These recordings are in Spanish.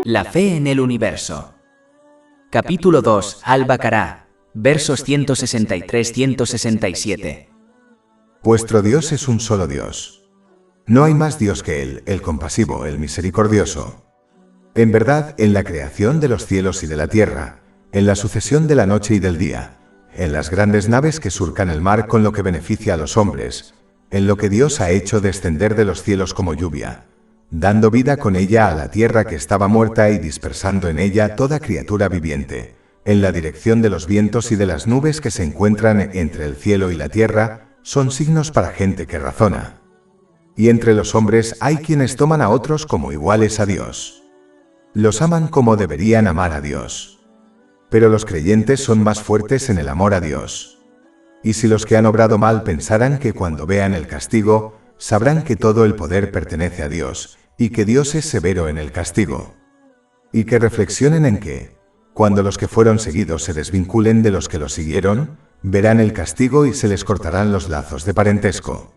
La fe en el universo. Capítulo 2, Al-Baqará, versos 163-167. Vuestro Dios es un solo Dios. No hay más Dios que Él, el compasivo, el misericordioso. En verdad, en la creación de los cielos y de la tierra, en la sucesión de la noche y del día, en las grandes naves que surcan el mar con lo que beneficia a los hombres, en lo que Dios ha hecho descender de los cielos como lluvia, dando vida con ella a la tierra que estaba muerta y dispersando en ella toda criatura viviente, en la dirección de los vientos y de las nubes que se encuentran entre el cielo y la tierra, son signos para gente que razona. Y entre los hombres hay quienes toman a otros como iguales a Dios. Los aman como deberían amar a Dios. Pero los creyentes son más fuertes en el amor a Dios. Y si los que han obrado mal pensaran que cuando vean el castigo, sabrán que todo el poder pertenece a Dios, y que Dios es severo en el castigo. Y que reflexionen en que, cuando los que fueron seguidos se desvinculen de los que los siguieron, verán el castigo y se les cortarán los lazos de parentesco.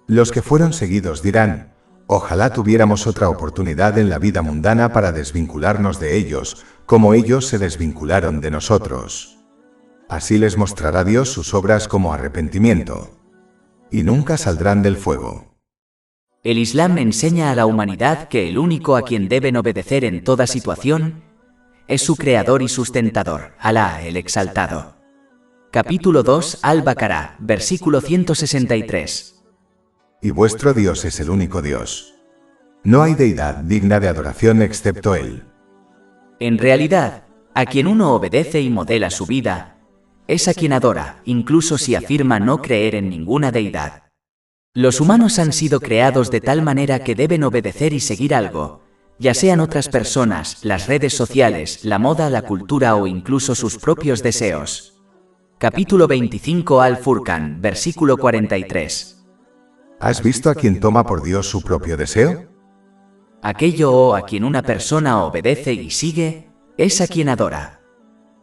Los que fueron seguidos dirán, ojalá tuviéramos otra oportunidad en la vida mundana para desvincularnos de ellos, como ellos se desvincularon de nosotros. Así les mostrará Dios sus obras como arrepentimiento. Y nunca saldrán del fuego. El Islam enseña a la humanidad que el único a quien deben obedecer en toda situación es su creador y sustentador, Alá el Exaltado. Capítulo 2, Al-Baqará, versículo 163. Y vuestro Dios es el único Dios. No hay deidad digna de adoración excepto Él. En realidad, a quien uno obedece y modela su vida, es a quien adora, incluso si afirma no creer en ninguna deidad. Los humanos han sido creados de tal manera que deben obedecer y seguir algo, ya sean otras personas, las redes sociales, la moda, la cultura o incluso sus propios deseos. Capítulo 25 Al-Furqán, versículo 43. ¿Has visto a quien toma por Dios su propio deseo? Aquello a quien una persona obedece y sigue, es a quien adora.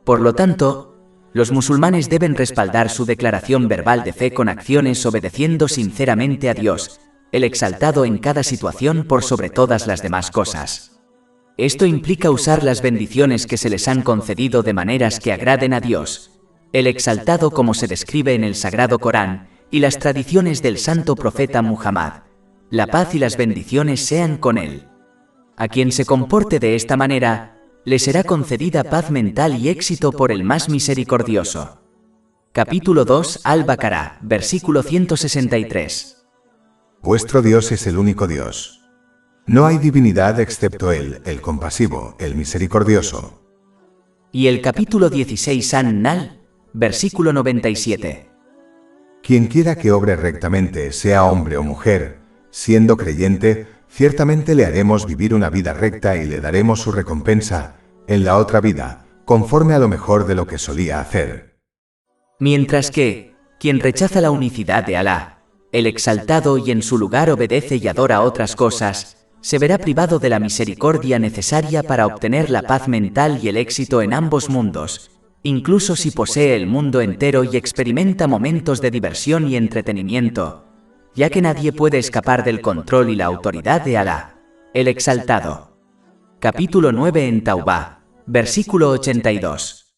Por lo tanto, los musulmanes deben respaldar su declaración verbal de fe con acciones obedeciendo sinceramente a Dios, el Exaltado en cada situación por sobre todas las demás cosas. Esto implica usar las bendiciones que se les han concedido de maneras que agraden a Dios, el Exaltado como se describe en el Sagrado Corán, y las tradiciones del santo profeta Muhammad. La paz y las bendiciones sean con él. A quien se comporte de esta manera, le será concedida paz mental y éxito por el más misericordioso. Capítulo 2 Al-Baqará, versículo 163. Vuestro Dios es el único Dios. No hay divinidad excepto Él, el compasivo, el misericordioso. Y el capítulo 16 An-Nahl, versículo 97. Quien quiera que obre rectamente, sea hombre o mujer, siendo creyente, ciertamente le haremos vivir una vida recta y le daremos su recompensa, en la otra vida, conforme a lo mejor de lo que solía hacer. Mientras que, quien rechaza la unicidad de Alá, el Exaltado y en su lugar obedece y adora otras cosas, se verá privado de la misericordia necesaria para obtener la paz mental y el éxito en ambos mundos, incluso si posee el mundo entero y experimenta momentos de diversión y entretenimiento, ya que nadie puede escapar del control y la autoridad de Alá, el Exaltado. Capítulo 9 en Taubá, versículo 82.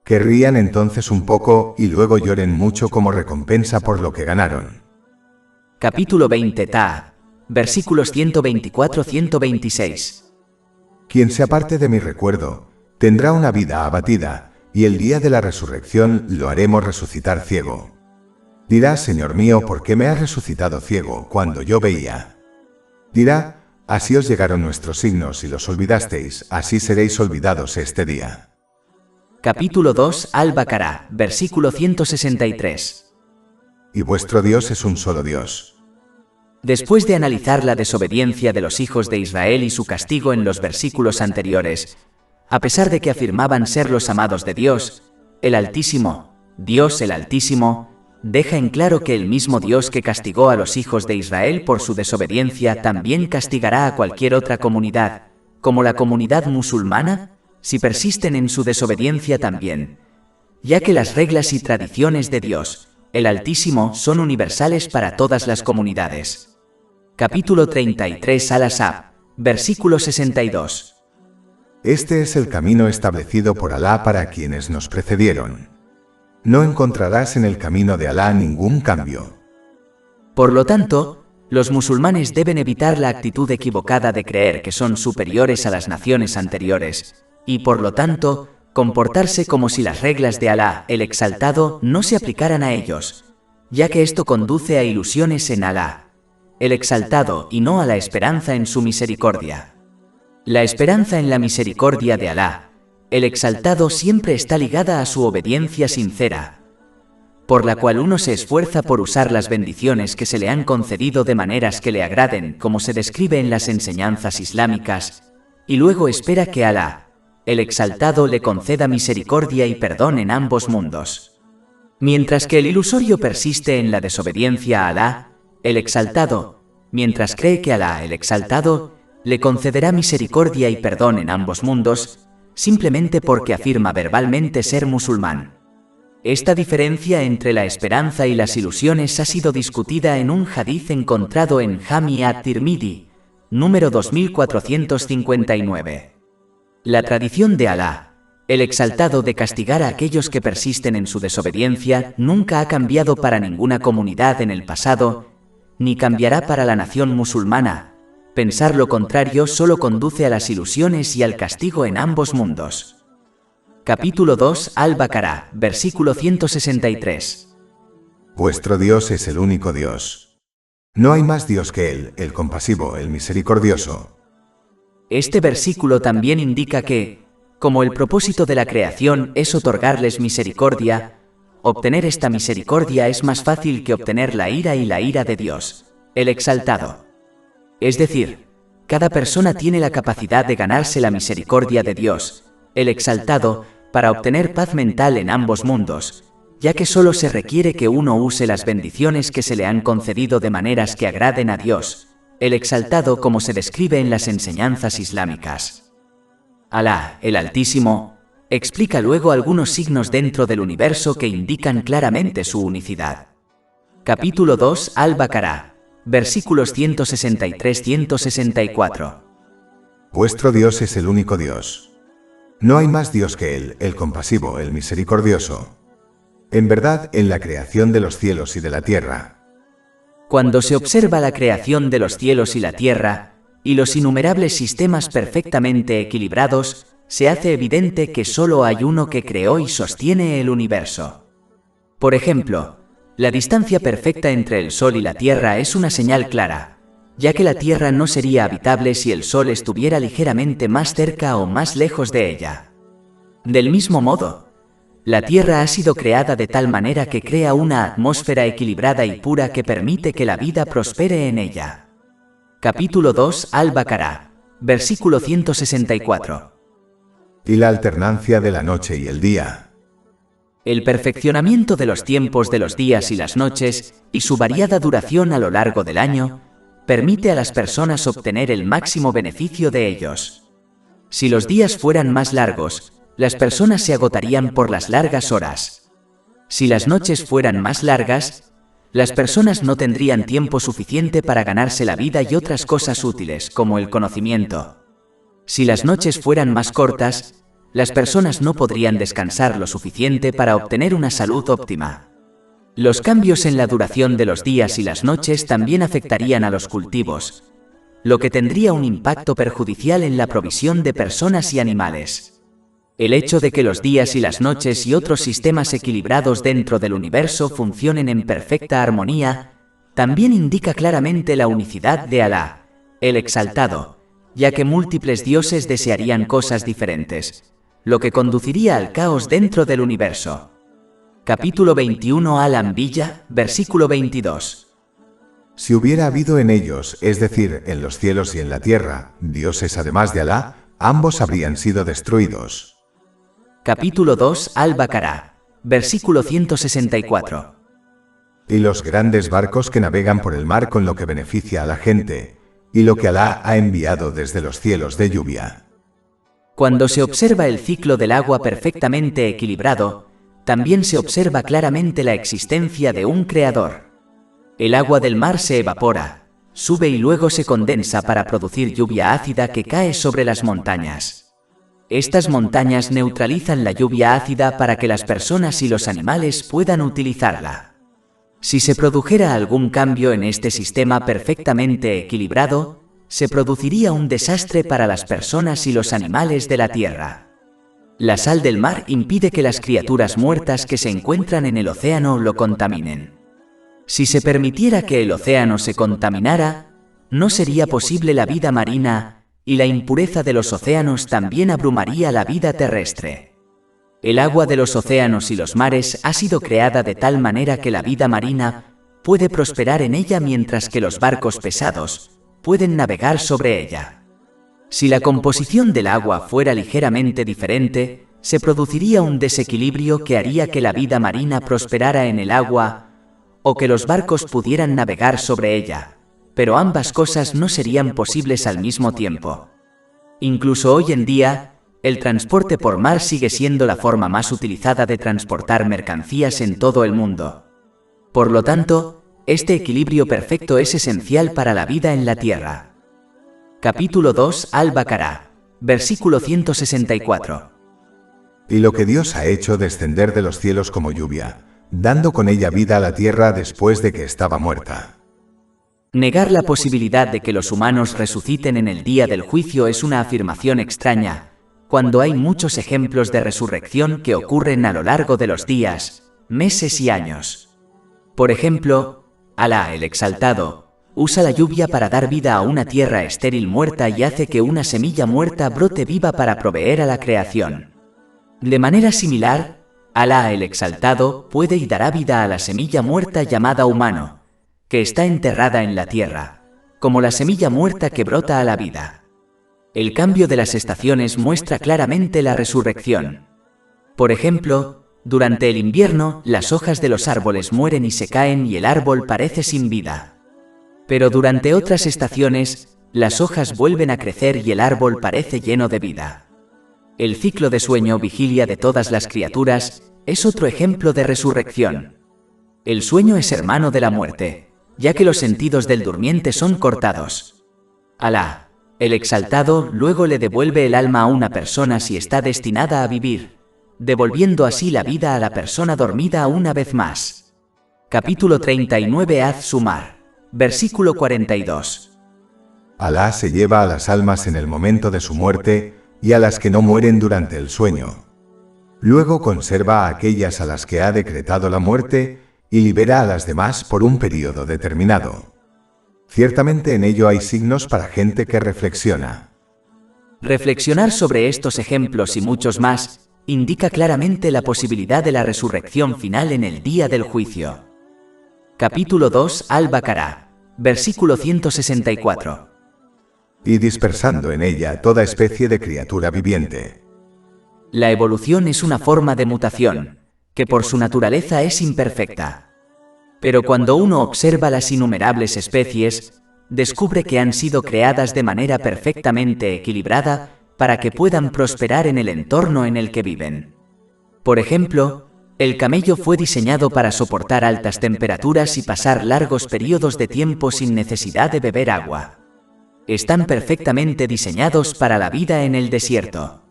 Que rían entonces un poco y luego lloren mucho como recompensa por lo que ganaron. Capítulo 20 Ta'a, versículos 124-126. Quien se aparte de mi recuerdo, tendrá una vida abatida, y el día de la resurrección lo haremos resucitar ciego. Dirá, Señor mío, ¿por qué me has resucitado ciego cuando yo veía? Dirá, así os llegaron nuestros signos y los olvidasteis, así seréis olvidados este día. Capítulo 2 Al-Baqará, versículo 163. Y vuestro Dios es un solo Dios. Después de analizar la desobediencia de los hijos de Israel y su castigo en los versículos anteriores, a pesar de que afirmaban ser los amados de Dios, el Altísimo, Dios el Altísimo, deja en claro que el mismo Dios que castigó a los hijos de Israel por su desobediencia también castigará a cualquier otra comunidad, como la comunidad musulmana, si persisten en su desobediencia también, ya que las reglas y tradiciones de Dios, el Altísimo, son universales para todas las comunidades. Capítulo 33 Al-Ahzab, versículo 62. Este es el camino establecido por Alá para quienes nos precedieron. No encontrarás en el camino de Alá ningún cambio. Por lo tanto, los musulmanes deben evitar la actitud equivocada de creer que son superiores a las naciones anteriores, y por lo tanto, comportarse como si las reglas de Alá, el Exaltado, no se aplicaran a ellos, ya que esto conduce a ilusiones en Alá, el Exaltado, y no a la esperanza en su misericordia. La esperanza en la misericordia de Alá, el Exaltado, siempre está ligada a su obediencia sincera, por la cual uno se esfuerza por usar las bendiciones que se le han concedido de maneras que le agraden, como se describe en las enseñanzas islámicas, y luego espera que Alá, el Exaltado, le conceda misericordia y perdón en ambos mundos. Mientras que el ilusorio persiste en la desobediencia a Alá, el Exaltado, mientras cree que Alá, el Exaltado, le concederá misericordia y perdón en ambos mundos, simplemente porque afirma verbalmente ser musulmán. Esta diferencia entre la esperanza y las ilusiones ha sido discutida en un hadiz encontrado en Jami at-Tirmidhi, número 2459. La tradición de Alá, el Exaltado, de castigar a aquellos que persisten en su desobediencia nunca ha cambiado para ninguna comunidad en el pasado, ni cambiará para la nación musulmana. Pensar lo contrario solo conduce a las ilusiones y al castigo en ambos mundos. Capítulo 2, Al-Baqarah, versículo 163. Vuestro Dios es el único Dios. No hay más Dios que Él, el compasivo, el misericordioso. Este versículo también indica que, como el propósito de la creación es otorgarles misericordia, obtener esta misericordia es más fácil que obtener la ira y la ira de Dios, el Exaltado. Es decir, cada persona tiene la capacidad de ganarse la misericordia de Dios, el Exaltado, para obtener paz mental en ambos mundos, ya que solo se requiere que uno use las bendiciones que se le han concedido de maneras que agraden a Dios, el Exaltado, como se describe en las enseñanzas islámicas. Alá, el Altísimo, explica luego algunos signos dentro del universo que indican claramente su unicidad. Capítulo 2, Al-Baqarah, versículos 163-164. Vuestro Dios es el único Dios. No hay más Dios que Él, el compasivo, el misericordioso. En verdad, en la creación de los cielos y de la tierra. Cuando se observa la creación de los cielos y la tierra, y los innumerables sistemas perfectamente equilibrados, se hace evidente que solo hay uno que creó y sostiene el universo. Por ejemplo, la distancia perfecta entre el Sol y la Tierra es una señal clara, ya que la Tierra no sería habitable si el Sol estuviera ligeramente más cerca o más lejos de ella. Del mismo modo, la Tierra ha sido creada de tal manera que crea una atmósfera equilibrada y pura que permite que la vida prospere en ella. Capítulo 2, Al-Baqarah, versículo 164. Y la alternancia de la noche y el día. El perfeccionamiento de los tiempos de los días y las noches, y su variada duración a lo largo del año, permite a las personas obtener el máximo beneficio de ellos. Si los días fueran más largos, las personas se agotarían por las largas horas. Si las noches fueran más largas, las personas no tendrían tiempo suficiente para ganarse la vida y otras cosas útiles, como el conocimiento. Si las noches fueran más cortas, las personas no podrían descansar lo suficiente para obtener una salud óptima. Los cambios en la duración de los días y las noches también afectarían a los cultivos, lo que tendría un impacto perjudicial en la provisión de personas y animales. El hecho de que los días y las noches y otros sistemas equilibrados dentro del universo funcionen en perfecta armonía, también indica claramente la unicidad de Alá, el Exaltado, ya que múltiples dioses desearían cosas diferentes, lo que conduciría al caos dentro del universo. Capítulo 21 Al-Anbiya, versículo 22. Si hubiera habido en ellos, es decir, en los cielos y en la tierra, dioses además de Alá, ambos habrían sido destruidos. Capítulo 2 Al-Baqarah, versículo 164. Y los grandes barcos que navegan por el mar con lo que beneficia a la gente, y lo que Alá ha enviado desde los cielos de lluvia. Cuando se observa el ciclo del agua perfectamente equilibrado, también se observa claramente la existencia de un creador. El agua del mar se evapora, sube y luego se condensa para producir lluvia ácida que cae sobre las montañas. Estas montañas neutralizan la lluvia ácida para que las personas y los animales puedan utilizarla. Si se produjera algún cambio en este sistema perfectamente equilibrado, se produciría un desastre para las personas y los animales de la Tierra. La sal del mar impide que las criaturas muertas que se encuentran en el océano lo contaminen. Si se permitiera que el océano se contaminara, no sería posible la vida marina, y la impureza de los océanos también abrumaría la vida terrestre. El agua de los océanos y los mares ha sido creada de tal manera que la vida marina puede prosperar en ella mientras que los barcos pesados pueden navegar sobre ella. Si la composición del agua fuera ligeramente diferente, se produciría un desequilibrio que haría que la vida marina prosperara en el agua o que los barcos pudieran navegar sobre ella. Pero ambas cosas no serían posibles al mismo tiempo. Incluso hoy en día, el transporte por mar sigue siendo la forma más utilizada de transportar mercancías en todo el mundo. Por lo tanto, este equilibrio perfecto es esencial para la vida en la Tierra. Capítulo 2 Al-Baqarah, versículo 164. Y lo que Dios ha hecho descender de los cielos como lluvia, dando con ella vida a la tierra después de que estaba muerta. Negar la posibilidad de que los humanos resuciten en el día del juicio es una afirmación extraña, cuando hay muchos ejemplos de resurrección que ocurren a lo largo de los días, meses y años. Por ejemplo, Alá el Exaltado usa la lluvia para dar vida a una tierra estéril muerta y hace que una semilla muerta brote viva para proveer a la creación. De manera similar, Alá el Exaltado puede y dará vida a la semilla muerta llamada humano, que está enterrada en la tierra, como la semilla muerta que brota a la vida. El cambio de las estaciones muestra claramente la resurrección. Por ejemplo, durante el invierno, las hojas de los árboles mueren y se caen y el árbol parece sin vida. Pero durante otras estaciones, las hojas vuelven a crecer y el árbol parece lleno de vida. El ciclo de sueño-vigilia de todas las criaturas es otro ejemplo de resurrección. El sueño es hermano de la muerte, ya que los sentidos del durmiente son cortados. Alá, el Exaltado, luego le devuelve el alma a una persona si está destinada a vivir, devolviendo así la vida a la persona dormida una vez más. Capítulo 39 Az-Zumar, versículo 42. Alá se lleva a las almas en el momento de su muerte y a las que no mueren durante el sueño. Luego conserva a aquellas a las que ha decretado la muerte y libera a las demás por un periodo determinado. Ciertamente en ello hay signos para gente que reflexiona. Reflexionar sobre estos ejemplos y muchos más indica claramente la posibilidad de la resurrección final en el día del juicio. Capítulo 2 Al-Baqarah, versículo 164. Y dispersando en ella toda especie de criatura viviente. La evolución es una forma de mutación, que por su naturaleza es imperfecta. Pero cuando uno observa las innumerables especies, descubre que han sido creadas de manera perfectamente equilibrada para que puedan prosperar en el entorno en el que viven. Por ejemplo, el camello fue diseñado para soportar altas temperaturas y pasar largos periodos de tiempo sin necesidad de beber agua. Están perfectamente diseñados para la vida en el desierto.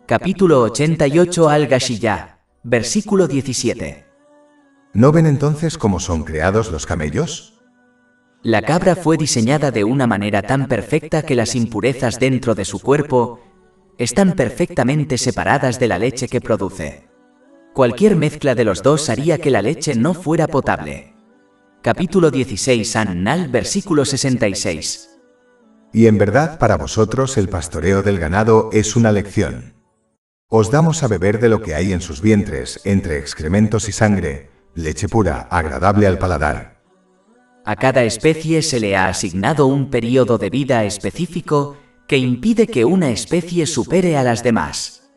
Capítulo 88 Al-Ghashiyah, versículo 17. ¿No ven entonces cómo son creados los camellos? La cabra fue diseñada de una manera tan perfecta que las impurezas dentro de su cuerpo están perfectamente separadas de la leche que produce. Cualquier mezcla de los dos haría que la leche no fuera potable. Capítulo 16 An-Nahl, versículo 66. Y en verdad para vosotros el pastoreo del ganado es una lección. Os damos a beber de lo que hay en sus vientres, entre excrementos y sangre, leche pura, agradable al paladar. A cada especie se le ha asignado un periodo de vida específico que impide que una especie supere a las demás.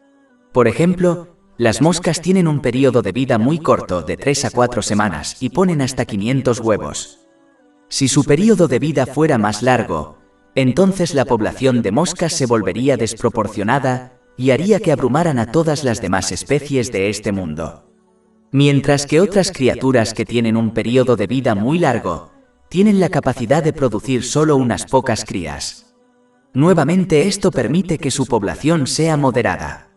Por ejemplo, las moscas tienen un periodo de vida muy corto, de 3 a 4 semanas, y ponen hasta 500 huevos. Si su periodo de vida fuera más largo, entonces la población de moscas se volvería desproporcionada y haría que abrumaran a todas las demás especies de este mundo. Mientras que otras criaturas que tienen un periodo de vida muy largo, tienen la capacidad de producir solo unas pocas crías. Nuevamente esto permite que su población sea moderada.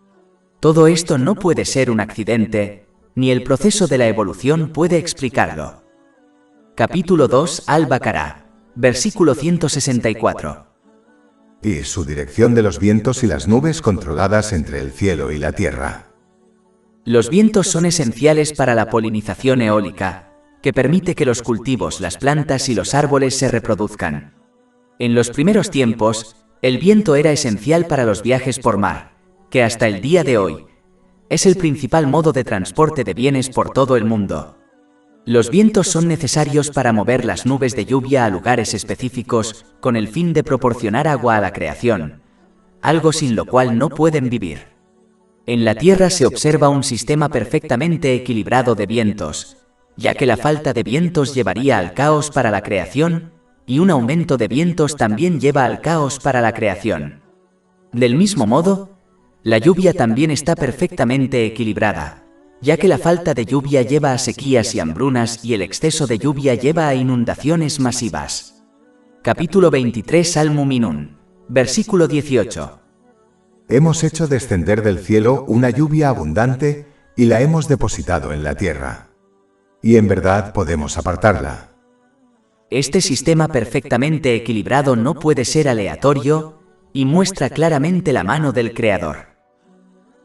Todo esto no puede ser un accidente, ni el proceso de la evolución puede explicarlo. Capítulo 2 Al-Baqarah, versículo 164. Y su dirección de los vientos y las nubes controladas entre el cielo y la tierra. Los vientos son esenciales para la polinización eólica, que permite que los cultivos, las plantas y los árboles se reproduzcan. En los primeros tiempos, el viento era esencial para los viajes por mar, que hasta el día de hoy es el principal modo de transporte de bienes por todo el mundo. Los vientos son necesarios para mover las nubes de lluvia a lugares específicos con el fin de proporcionar agua a la creación, algo sin lo cual no pueden vivir. En la Tierra se observa un sistema perfectamente equilibrado de vientos, ya que la falta de vientos llevaría al caos para la creación, y un aumento de vientos también lleva al caos para la creación. Del mismo modo, la lluvia también está perfectamente equilibrada, ya que la falta de lluvia lleva a sequías y hambrunas y el exceso de lluvia lleva a inundaciones masivas. Capítulo 23 Al-Muminun, versículo 18. Hemos hecho descender del cielo una lluvia abundante y la hemos depositado en la tierra. Y en verdad podemos apartarla. Este sistema perfectamente equilibrado no puede ser aleatorio y muestra claramente la mano del Creador.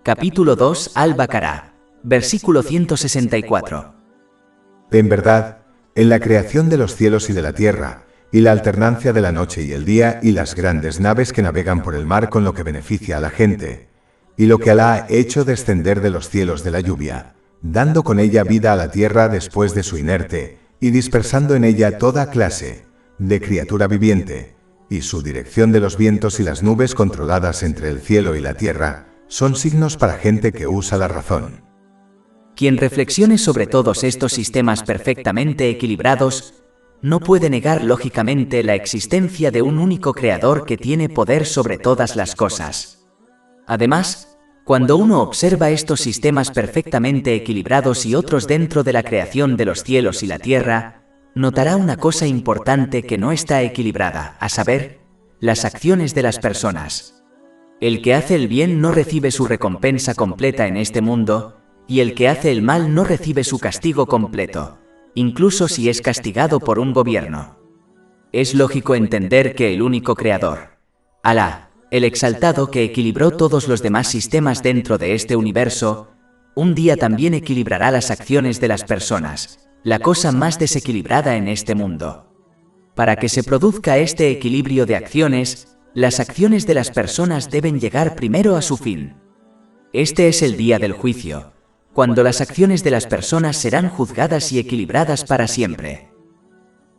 Capítulo 2 Al-Baqarah, versículo 164. En verdad, en la creación de los cielos y de la tierra, y la alternancia de la noche y el día, y las grandes naves que navegan por el mar con lo que beneficia a la gente, y lo que Alá ha hecho descender de los cielos de la lluvia, dando con ella vida a la tierra después de su inerte, y dispersando en ella toda clase de criatura viviente, y su dirección de los vientos y las nubes controladas entre el cielo y la tierra, son signos para gente que usa la razón. Quien reflexione sobre todos estos sistemas perfectamente equilibrados, no puede negar lógicamente la existencia de un único creador que tiene poder sobre todas las cosas. Además, cuando uno observa estos sistemas perfectamente equilibrados y otros dentro de la creación de los cielos y la tierra, notará una cosa importante que no está equilibrada, a saber, las acciones de las personas. El que hace el bien no recibe su recompensa completa en este mundo, y el que hace el mal no recibe su castigo completo, incluso si es castigado por un gobierno. Es lógico entender que el único creador, Alá, el exaltado que equilibró todos los demás sistemas dentro de este universo, un día también equilibrará las acciones de las personas, la cosa más desequilibrada en este mundo. Para que se produzca este equilibrio de acciones, las acciones de las personas deben llegar primero a su fin. Este es el día del juicio, cuando las acciones de las personas serán juzgadas y equilibradas para siempre.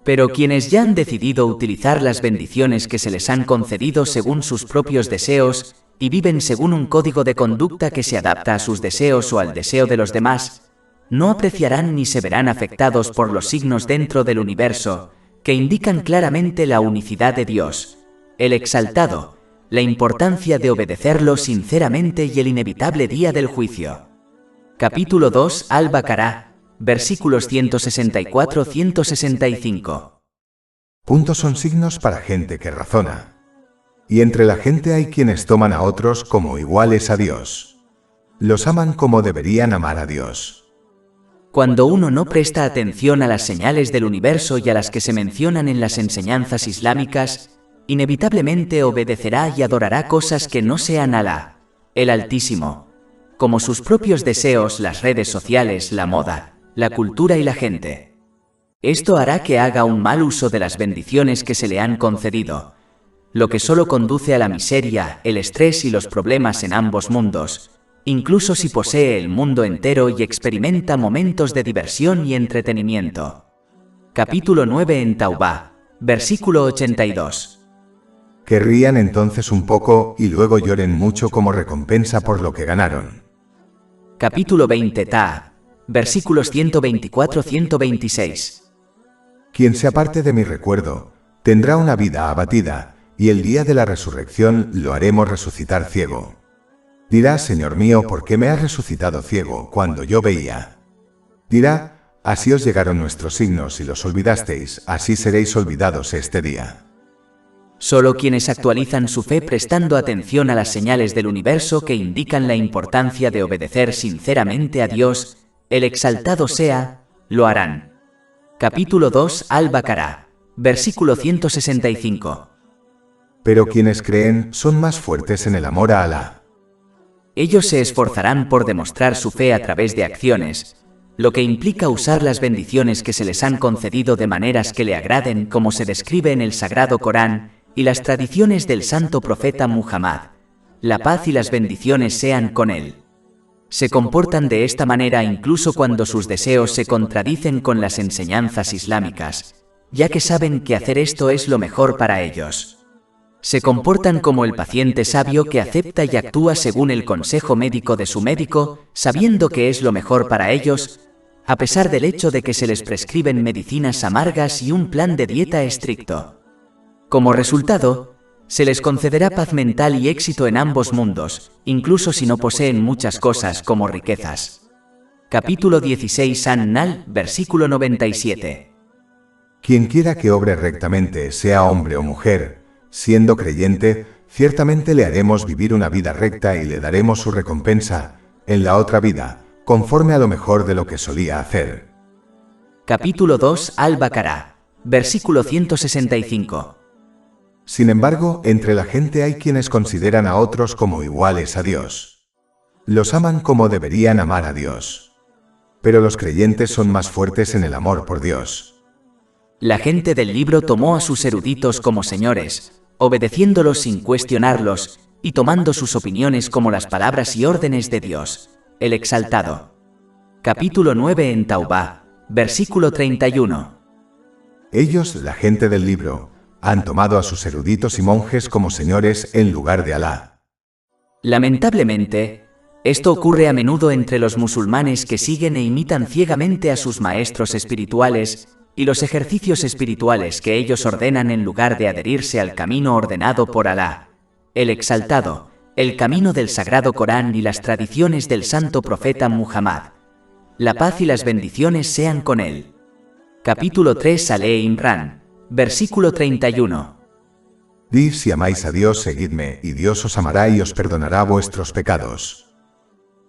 Pero quienes ya han decidido utilizar las bendiciones que se les han concedido según sus propios deseos, y viven según un código de conducta que se adapta a sus deseos o al deseo de los demás, no apreciarán ni se verán afectados por los signos dentro del universo, que indican claramente la unicidad de Dios, el exaltado, la importancia de obedecerlo sinceramente y el inevitable día del juicio. Capítulo 2 Al-Baqarah, versículos 164-165. Puntos son signos para gente que razona. Y entre la gente hay quienes toman a otros como iguales a Dios. Los aman como deberían amar a Dios. Cuando uno no presta atención a las señales del universo y a las que se mencionan en las enseñanzas islámicas, inevitablemente obedecerá y adorará cosas que no sean Alá, el Altísimo, como sus propios deseos, las redes sociales, la moda, la cultura y la gente. Esto hará que haga un mal uso de las bendiciones que se le han concedido, lo que solo conduce a la miseria, el estrés y los problemas en ambos mundos, incluso si posee el mundo entero y experimenta momentos de diversión y entretenimiento. Capítulo 9 en Taubá, versículo 82. Que rían entonces un poco y luego lloren mucho como recompensa por lo que ganaron. Capítulo 20 Ta'a, versículos 124-126. Quien se aparte de mi recuerdo, tendrá una vida abatida, y el día de la resurrección lo haremos resucitar ciego. Dirá, Señor mío, ¿por qué me has resucitado ciego cuando yo veía? Dirá, así os llegaron nuestros signos y los olvidasteis, así seréis olvidados este día. Solo quienes actualizan su fe prestando atención a las señales del universo que indican la importancia de obedecer sinceramente a Dios, el exaltado sea, lo harán. Capítulo 2 Al-Baqarah, versículo 165. Pero quienes creen son más fuertes en el amor a Alá. Ellos se esforzarán por demostrar su fe a través de acciones, lo que implica usar las bendiciones que se les han concedido de maneras que le agraden, como se describe en el Sagrado Corán y las tradiciones del santo profeta Muhammad. La paz y las bendiciones sean con él. Se comportan de esta manera incluso cuando sus deseos se contradicen con las enseñanzas islámicas, ya que saben que hacer esto es lo mejor para ellos. Se comportan como el paciente sabio que acepta y actúa según el consejo médico de su médico, sabiendo que es lo mejor para ellos, a pesar del hecho de que se les prescriben medicinas amargas y un plan de dieta estricto. Como resultado, se les concederá paz mental y éxito en ambos mundos, incluso si no poseen muchas cosas como riquezas. Capítulo 16 An-Nahl, versículo 97. Quien quiera que obre rectamente, sea hombre o mujer, siendo creyente, ciertamente le haremos vivir una vida recta y le daremos su recompensa, en la otra vida, conforme a lo mejor de lo que solía hacer. Capítulo 2 Al-Baqarah, versículo 165. Sin embargo, entre la gente hay quienes consideran a otros como iguales a Dios. Los aman como deberían amar a Dios. Pero los creyentes son más fuertes en el amor por Dios. La gente del libro tomó a sus eruditos como señores, obedeciéndolos sin cuestionarlos, y tomando sus opiniones como las palabras y órdenes de Dios, el exaltado. Capítulo 9 en Taubá, versículo 31. Ellos, la gente del libro, han tomado a sus eruditos y monjes como señores en lugar de Alá. Lamentablemente, esto ocurre a menudo entre los musulmanes que siguen e imitan ciegamente a sus maestros espirituales y los ejercicios espirituales que ellos ordenan en lugar de adherirse al camino ordenado por Alá, el exaltado, el camino del Sagrado Corán y las tradiciones del santo profeta Muhammad. La paz y las bendiciones sean con él. Capítulo 3 Al-Imran, versículo 31. Di: si amáis a Dios, seguidme, y Dios os amará y os perdonará vuestros pecados.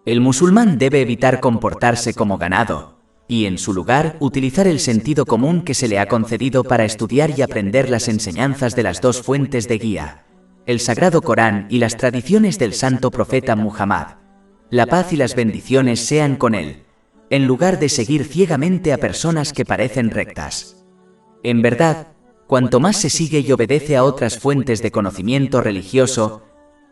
El musulmán debe evitar comportarse como ganado, y en su lugar utilizar el sentido común que se le ha concedido para estudiar y aprender las enseñanzas de las dos fuentes de guía, el Sagrado Corán y las tradiciones del santo profeta Muhammad. La paz y las bendiciones sean con él, en lugar de seguir ciegamente a personas que parecen rectas. En verdad, cuanto más se sigue y obedece a otras fuentes de conocimiento religioso,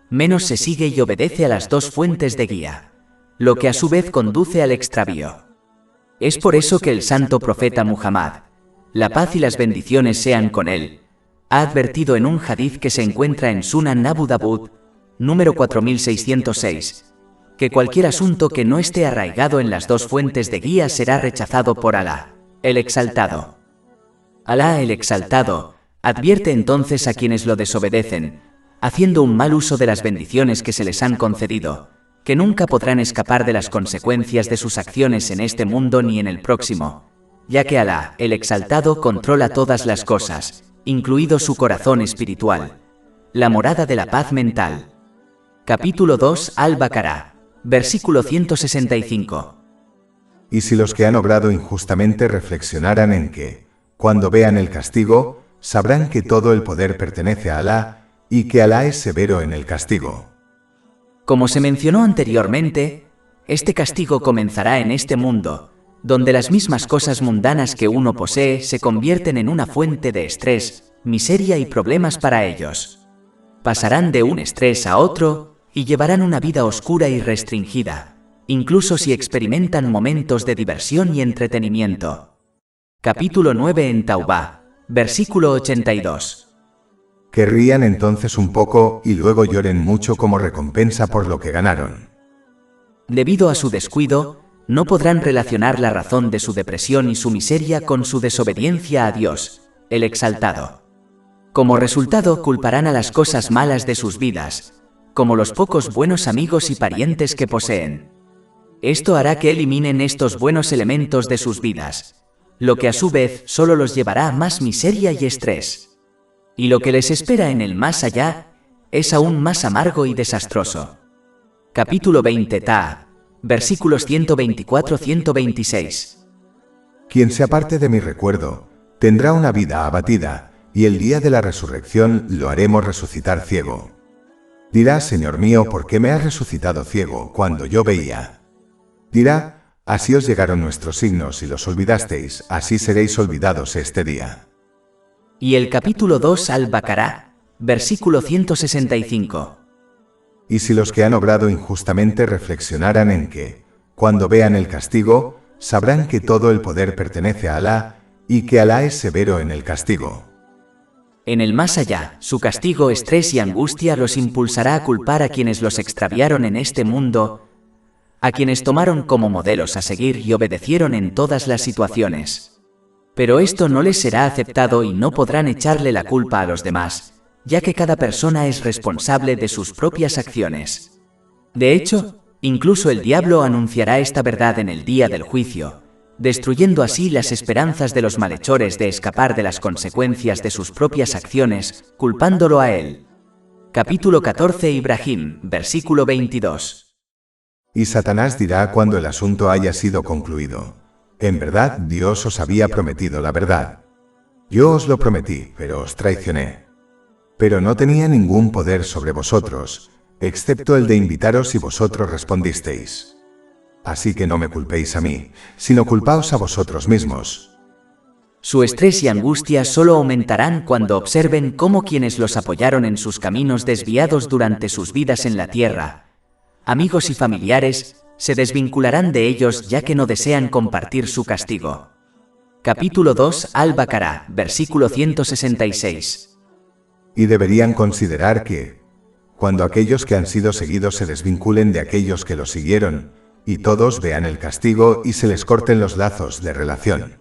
menos se sigue y obedece a las dos fuentes de guía, lo que a su vez conduce al extravío. Es por eso que el santo profeta Muhammad, la paz y las bendiciones sean con él, ha advertido en un hadith que se encuentra en Sunan Abu Dawud, número 4606, que cualquier asunto que no esté arraigado en las dos fuentes de guía será rechazado por Alá, el exaltado. Alá, el exaltado, advierte entonces a quienes lo desobedecen, haciendo un mal uso de las bendiciones que se les han concedido, que nunca podrán escapar de las consecuencias de sus acciones en este mundo ni en el próximo, ya que Alá, el exaltado, controla todas las cosas, incluido su corazón espiritual, la morada de la paz mental. Capítulo 2 Al-Baqarah, versículo 165. Y si los que han obrado injustamente reflexionaran en que, cuando vean el castigo, sabrán que todo el poder pertenece a Alá, y que Alá es severo en el castigo. Como se mencionó anteriormente, este castigo comenzará en este mundo, donde las mismas cosas mundanas que uno posee se convierten en una fuente de estrés, miseria y problemas para ellos. Pasarán de un estrés a otro y llevarán una vida oscura y restringida, incluso si experimentan momentos de diversión y entretenimiento. Capítulo 9 en Taubá, versículo 82. Que rían entonces un poco y luego lloren mucho como recompensa por lo que ganaron. Debido a su descuido, no podrán relacionar la razón de su depresión y su miseria con su desobediencia a Dios, el exaltado. Como resultado, culparán a las cosas malas de sus vidas, como los pocos buenos amigos y parientes que poseen. Esto hará que eliminen estos buenos elementos de sus vidas, lo que a su vez solo los llevará a más miseria y estrés. Y lo que les espera en el más allá es aún más amargo y desastroso. Capítulo 20 Ta, versículos 124-126. Quien se aparte de mi recuerdo, tendrá una vida abatida, y el día de la resurrección lo haremos resucitar ciego. Dirá, Señor mío, ¿por qué me has resucitado ciego cuando yo veía? Dirá, así os llegaron nuestros signos y los olvidasteis, así seréis olvidados este día. Y el capítulo 2 Al-Baqará, versículo 165. Y si los que han obrado injustamente reflexionaran en que, cuando vean el castigo, sabrán que todo el poder pertenece a Alá, y que Alá es severo en el castigo. En el más allá, su castigo, estrés y angustia los impulsará a culpar a quienes los extraviaron en este mundo, a quienes tomaron como modelos a seguir y obedecieron en todas las situaciones. Pero esto no les será aceptado y no podrán echarle la culpa a los demás, ya que cada persona es responsable de sus propias acciones. De hecho, incluso el diablo anunciará esta verdad en el día del juicio, destruyendo así las esperanzas de los malhechores de escapar de las consecuencias de sus propias acciones, culpándolo a él. Capítulo 14 Ibrahim, versículo 22. Y Satanás dirá cuando el asunto haya sido concluido: en verdad Dios os había prometido la verdad. Yo os lo prometí, pero os traicioné. Pero no tenía ningún poder sobre vosotros, excepto el de invitaros y vosotros respondisteis. Así que no me culpéis a mí, sino culpaos a vosotros mismos. Su estrés y angustia solo aumentarán cuando observen cómo quienes los apoyaron en sus caminos desviados durante sus vidas en la tierra, amigos y familiares, se desvincularán de ellos ya que no desean compartir su castigo. Capítulo 2 Al-Baqará, versículo 166. Y deberían considerar que, cuando aquellos que han sido seguidos se desvinculen de aquellos que los siguieron, y todos vean el castigo y se les corten los lazos de relación.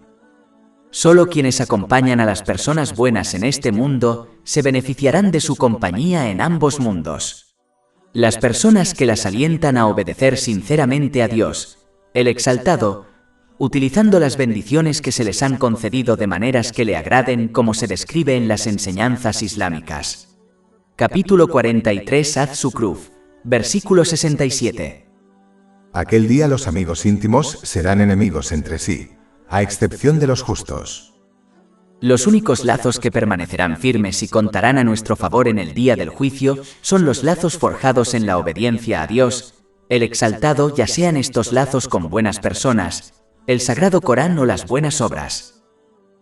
Solo quienes acompañan a las personas buenas en este mundo se beneficiarán de su compañía en ambos mundos. Las personas que las alientan a obedecer sinceramente a Dios, el Exaltado, utilizando las bendiciones que se les han concedido de maneras que le agraden como se describe en las enseñanzas islámicas. Capítulo 43 Az-Zukhruf, versículo 67. Aquel día los amigos íntimos serán enemigos entre sí, a excepción de los justos. Los únicos lazos que permanecerán firmes y contarán a nuestro favor en el día del juicio son los lazos forjados en la obediencia a Dios, el Exaltado, ya sean estos lazos con buenas personas, el Sagrado Corán o las buenas obras.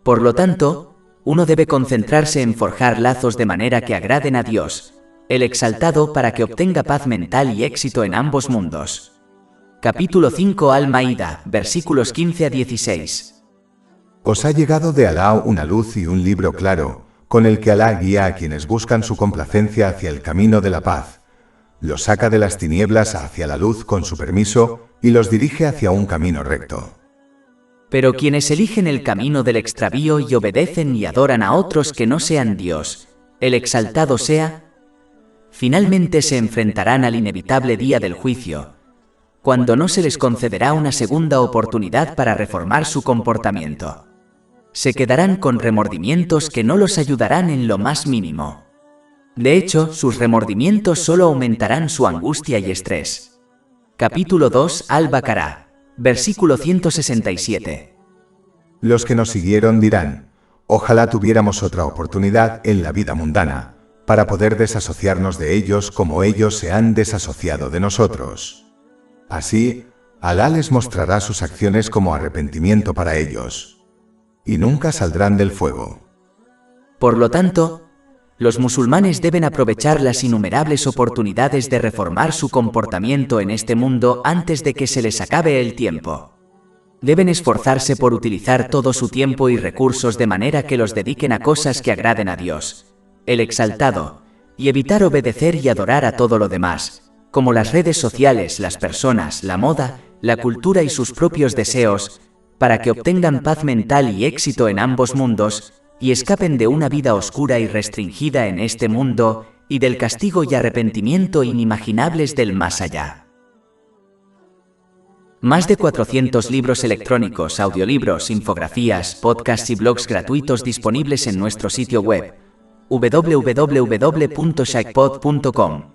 Por lo tanto, uno debe concentrarse en forjar lazos de manera que agraden a Dios, el Exaltado, para que obtenga paz mental y éxito en ambos mundos. Capítulo 5 Al-Maída, versículos 15-16. Os ha llegado de Alá una luz y un libro claro, con el que Alá guía a quienes buscan su complacencia hacia el camino de la paz. Los saca de las tinieblas hacia la luz con su permiso y los dirige hacia un camino recto. Pero quienes eligen el camino del extravío y obedecen y adoran a otros que no sean Dios, el Exaltado sea, finalmente se enfrentarán al inevitable día del juicio, cuando no se les concederá una segunda oportunidad para reformar su comportamiento. Se quedarán con remordimientos que no los ayudarán en lo más mínimo. De hecho, sus remordimientos solo aumentarán su angustia y estrés. Capítulo 2 Al-Baqará, versículo 167. Los que nos siguieron dirán: ojalá tuviéramos otra oportunidad en la vida mundana, para poder desasociarnos de ellos como ellos se han desasociado de nosotros. Así, Alá les mostrará sus acciones como arrepentimiento para ellos, y nunca saldrán del fuego. Por lo tanto, los musulmanes deben aprovechar las innumerables oportunidades de reformar su comportamiento en este mundo antes de que se les acabe el tiempo. Deben esforzarse por utilizar todo su tiempo y recursos de manera que los dediquen a cosas que agraden a Dios, el Exaltado, y evitar obedecer y adorar a todo lo demás, como las redes sociales, las personas, la moda, la cultura y sus propios deseos, para que obtengan paz mental y éxito en ambos mundos, y escapen de una vida oscura y restringida en este mundo, y del castigo y arrepentimiento inimaginables del más allá. Más de 400 libros electrónicos, audiolibros, infografías, podcasts y blogs gratuitos disponibles en nuestro sitio web, www.shackpot.com.